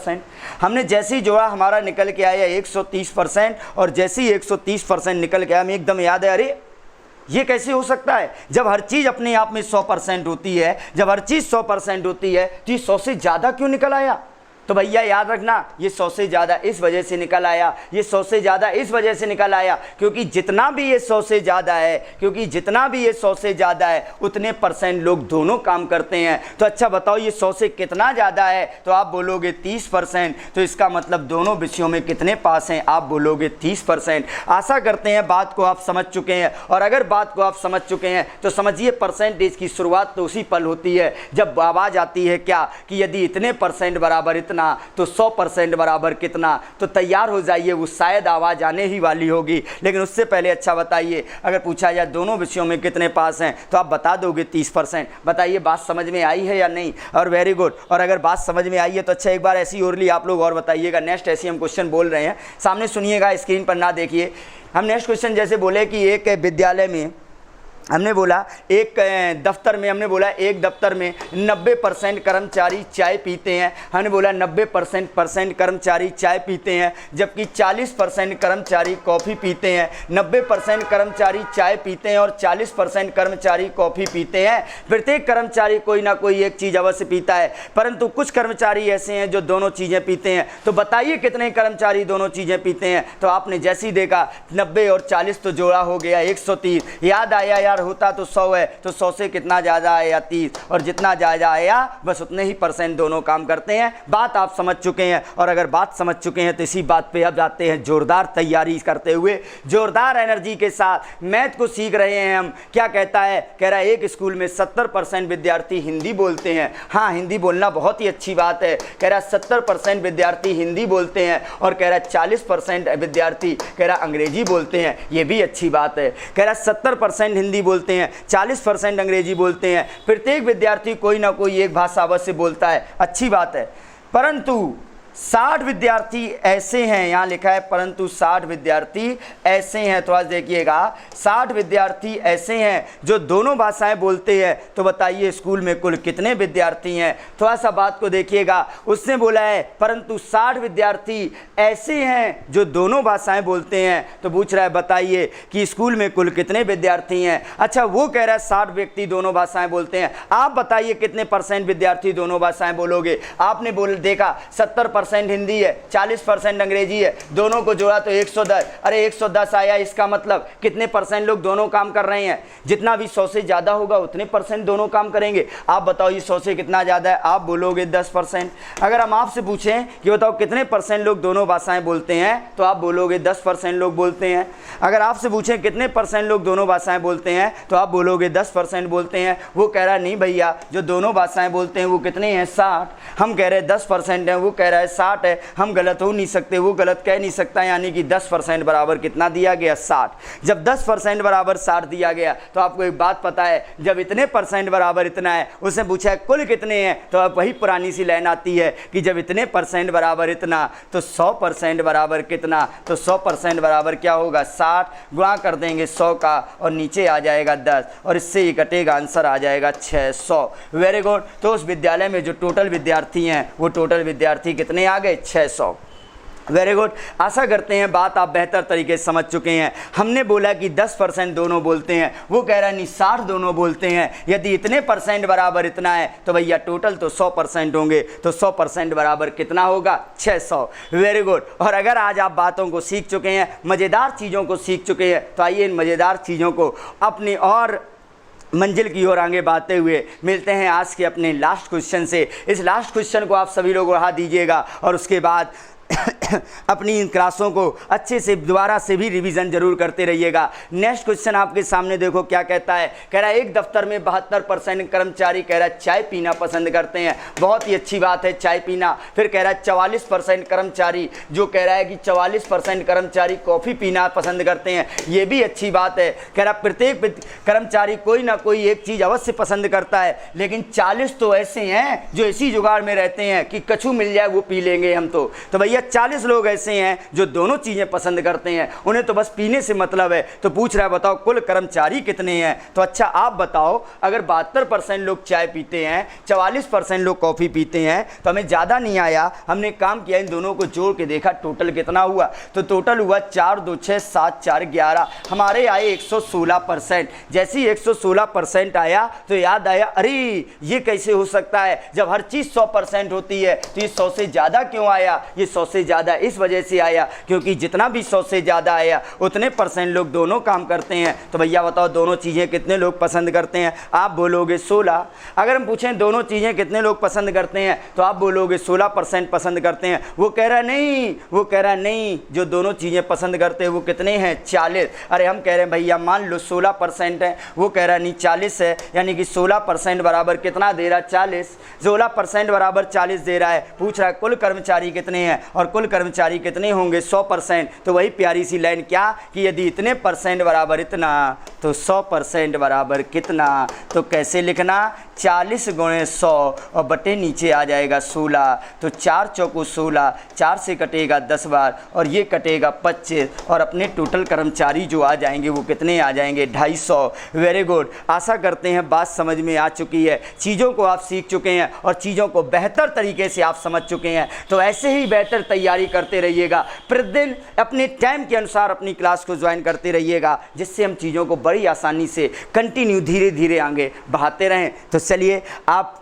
हमने जैसे ही जोड़ा हमारा निकल के आया 130%, और जैसे ही 130% निकल के आया हमें एकदम याद है, अरे ये कैसे हो सकता है। जब हर चीज़ अपने आप में 100% होती है, जब हर चीज़ 100% होती है, तो ये 100 से ज़्यादा क्यों निकल आया। तो भैया याद रखना, ये 100 से ज़्यादा इस वजह से निकल आया, ये 100 से ज़्यादा इस वजह से निकल आया क्योंकि जितना भी ये 100 से ज़्यादा है, क्योंकि जितना भी ये 100 से ज़्यादा है उतने % लोग दोनों काम करते हैं। तो अच्छा बताओ ये 100 से कितना ज़्यादा है, तो आप बोलोगे 30%। तो इसका मतलब दोनों विषयों में कितने पास हैं, आप बोलोगे 30%। आशा करते हैं बात को आप समझ चुके हैं, और अगर बात को आप समझ चुके हैं तो समझिए परसेंटेज की शुरुआत तो उसी पल होती है जब आवाज़ आती है क्या कि यदि इतने % बराबर इतना तो 100% बराबर कितना। तो तैयार हो जाइए, वो शायद आवाज़ आने ही वाली होगी। लेकिन उससे पहले अच्छा बताइए, अगर पूछा जाए दोनों विषयों में कितने पास हैं तो आप बता दोगे 30%। बताइए बात समझ में आई है या नहीं, और वेरी गुड। और अगर बात समझ में आई है तो अच्छा एक बार ऐसी ओरली आप लोग और बताइएगा। नेक्स्ट ऐसी हम क्वेश्चन बोल रहे हैं, सामने सुनिएगा, स्क्रीन पर ना देखिए। हम नेक्स्ट क्वेश्चन जैसे बोले कि एक विद्यालय में हमने बोला एक दफ्तर में, हमने बोला एक दफ्तर में 90% कर्मचारी चाय पीते हैं। हमने बोला 90% कर्मचारी चाय पीते हैं, जबकि 40% कर्मचारी कॉफ़ी पीते हैं। 90% कर्मचारी चाय पीते हैं और 40% कर्मचारी कॉफ़ी पीते हैं। प्रत्येक कर्मचारी कोई ना कोई एक चीज़ अवश्य पीता है, परंतु कुछ कर्मचारी ऐसे हैं जो दोनों चीज़ें पीते हैं। तो बताइए कितने कर्मचारी दोनों चीज़ें पीते हैं। तो आपने जैसे ही देखा 90 और 40 तो जोड़ा हो गया 130। याद आया यार होता तो 100 है, तो 100 से कितना ज़्यादा आया 30, और जितना ज़्यादा आया बस उतने ही % दोनों काम करते हैं। बात आप समझ चुके हैं, और अगर बात समझ चुके हैं तो इसी बात पे अब जाते हैं जोरदार तैयारी करते हुए, जोरदार एनर्जी के साथ मैथ को सीख रहे हैं हम। क्या कहता है, कह रहा है एक स्कूल में 70% विद्यार्थी हिंदी बोलते हैं। हाँ, हिंदी बोलना बहुत ही अच्छी बात है। कह रहा 70% विद्यार्थी हिंदी बोलते हैं, और कह रहा 40% विद्यार्थी कह रहा अंग्रेजी बोलते हैं। ये भी अच्छी बात है। कह रहा 70% हिंदी बोलते हैं, 40% अंग्रेजी बोलते हैं। प्रत्येक विद्यार्थी कोई ना कोई एक भाषा अवश्य बोलता है, अच्छी बात है। परंतु 60 विद्यार्थी ऐसे हैं, यहाँ लिखा है परंतु 60 विद्यार्थी ऐसे हैं। तो आज देखिएगा 60 विद्यार्थी ऐसे हैं जो दोनों भाषाएं बोलते हैं। तो बताइए स्कूल में कुल कितने विद्यार्थी हैं। थोड़ा सा बात को देखिएगा, उसने बोला है परंतु 60 विद्यार्थी ऐसे हैं जो दोनों भाषाएं बोलते हैं। तो पूछ रहा है बताइए कि स्कूल में कुल कितने विद्यार्थी हैं। अच्छा वो कह रहा है 60 व्यक्ति दोनों भाषाएं बोलते हैं। आप बताइए कितने % विद्यार्थी दोनों भाषाएं बोलोगे। आपने देखा 70% हिंदी है, 40% अंग्रेजी है, दोनों को जोड़ा तो 110। अरे 110 आया, इसका मतलब कितने % लोग दोनों काम कर रहे हैं। जितना भी 100 से ज़्यादा होगा उतने % दोनों काम करेंगे। आप बताओ ये 100 से कितना ज़्यादा है, आप बोलोगे 10%। अगर हम आपसे पूछें कि बताओ कितने % लोग दोनों भाषाएं बोलते हैं, तो आप बोलोगे 10% लोग बोलते हैं। अगर आपसे पूछें कितने % लोग दोनों भाषाएं बोलते हैं, तो आप बोलोगे 10% बोलते हैं। वो कह रहा है नहीं भैया, जो दोनों भाषाएं बोलते हैं वो कितने हैं, 60। हम कह रहे हैं 10% हैं, वो कह रहा है 60 है। हम गलत हो नहीं सकते, वो गलत कह नहीं सकता। यानी कि 10% बराबर कितना दिया गया, 60। जब 10% बराबर 60 दिया गया तो आपको एक बात पता है, जब इतने % बराबर इतना है, उसने पूछा है कुल कितने हैं, तो अब वही पुरानी सी लाइन आती है कि जब इतने % बराबर इतना तो 100% बराबर कितना। तो 100% बराबर क्या होगा, 60 गुणा कर देंगे 100 का और नीचे आ जाएगा 10, और इससे ही कटेगा, आंसर आ जाएगा 600। Very good. तो उस विद्यालय में जो टोटल विद्यार्थी हैं वो टोटल विद्यार्थी कितने आ गए, 600। Very good. आशा करते हैं बात आप बेहतर तरीके से समझ चुके हैं। हमने बोला कि 10% दोनों बोलते हैं, वो कह रहा है नहीं 60 दोनों बोलते हैं। यदि इतने % बराबर इतना है तो भैया टोटल तो 100% होंगे। तो 100% बराबर कितना होगा, 600। Very good. और अगर आज आप बातों को सीख चुके हैं, मज़ेदार चीज़ों को सीख चुके हैं, तो आइए इन मज़ेदार चीज़ों को अपनी और मंजिल की ओर आगे बढ़ते हुए मिलते हैं आज के अपने लास्ट क्वेश्चन से। इस लास्ट क्वेश्चन को आप सभी लोग उड़ा दीजिएगा, और उसके बाद अपनी इन क्लासों को अच्छे से दोबारा से भी रिवीजन जरूर करते रहिएगा। नेक्स्ट क्वेश्चन आपके सामने देखो क्या कहता है। कह रहा है एक दफ्तर में 72% कर्मचारी कह रहा है चाय पीना पसंद करते हैं। बहुत ही अच्छी बात है चाय पीना। फिर कह रहा है 44% कर्मचारी, जो कह रहा है कि 44% कर्मचारी कॉफ़ी पीना पसंद करते हैं। ये भी अच्छी बात है। कह रहा प्रत्येक कर्मचारी कोई ना कोई एक चीज़ अवश्य पसंद करता है, लेकिन 40 तो ऐसे हैं जो इसी जुगाड़ में रहते हैं कि कछू मिल जाए वो पी लेंगे हम। तो भैया 40 लोग ऐसे हैं जो दोनों चीज़ें पसंद करते हैं, उन्हें तो बस पीने से मतलब है। तो पूछ रहा है बताओ कुल कर्मचारी कितने हैं? तो अच्छा आप बताओ, अगर 72% लोग चाय पीते हैं, 44% लोग कॉफ़ी पीते हैं, तो हमें ज़्यादा नहीं आया। हमने काम किया, इन दोनों को जोड़ के देखा टोटल कितना हुआ। तो टोटल हुआ 4 2 6 7 4 11, हमारे आए 116%। जैसे ही 116% आया तो याद आया, अरे ये कैसे हो सकता है, जब हर चीज़ 100% होती है तो ये 100 से ज़्यादा क्यों आया? ये 100 से ज़्यादा इस वजह से आया क्योंकि जितना भी 100 से ज़्यादा आया उतने % लोग दोनों काम करते हैं। तो भैया बताओ दोनों चीज़ें कितने लोग पसंद करते हैं? आप बोलोगे 16। अगर हम पूछें दोनों चीज़ें कितने लोग पसंद करते हैं तो आप बोलोगे 16% पसंद करते हैं। वो कह रहा नहीं, जो दोनों चीज़ें पसंद करते हैं वो कितने हैं? 40। अरे हम कह रहे हैं भैया मान लो 16% है, वो कह रहा नहीं 40 है, यानी कि 16% बराबर कितना दे रहा है? 40। 16% बराबर 40 दे रहा है। पूछ रहा है कुल कर्मचारी कितने हैं, और कुल कर्मचारी कितने होंगे? 100%। तो वही प्यारी सी लाइन क्या कि यदि इतने % बराबर इतना तो 100% बराबर कितना? तो कैसे लिखना? 40 × 100 और बटे नीचे आ जाएगा 16। तो 4 चौको 16, 4 से कटेगा 10 बार और ये कटेगा 25, और अपने टोटल कर्मचारी जो आ जाएंगे वो कितने आ जाएंगे? 250। Very good. आशा करते हैं बात समझ में आ चुकी है, चीज़ों को आप सीख चुके हैं और चीज़ों को बेहतर तरीके से आप समझ चुके हैं। तो ऐसे ही बेहतर तैयारी करते रहिएगा, प्रतिदिन अपने टाइम के अनुसार अपनी क्लास को ज्वाइन करते रहिएगा, जिससे हम चीज़ों को बड़ी आसानी से कंटिन्यू धीरे धीरे आगे बढ़ाते रहें। तो चलिए आप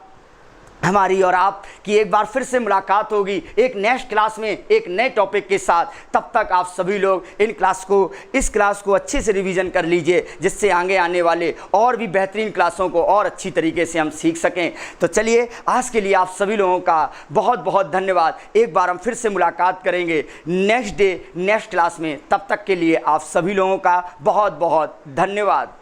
हमारी और आपकी एक बार फिर से मुलाकात होगी एक नेक्स्ट क्लास में एक नए टॉपिक के साथ। तब तक आप सभी लोग इस क्लास को अच्छे से रिवीजन कर लीजिए, जिससे आगे आने वाले और भी बेहतरीन क्लासों को और अच्छी तरीके से हम सीख सकें। तो चलिए आज के लिए आप सभी लोगों का बहुत बहुत धन्यवाद। एक बार हम फिर से मुलाकात करेंगे नेक्स्ट क्लास में। तब तक के लिए आप सभी लोगों का बहुत बहुत धन्यवाद।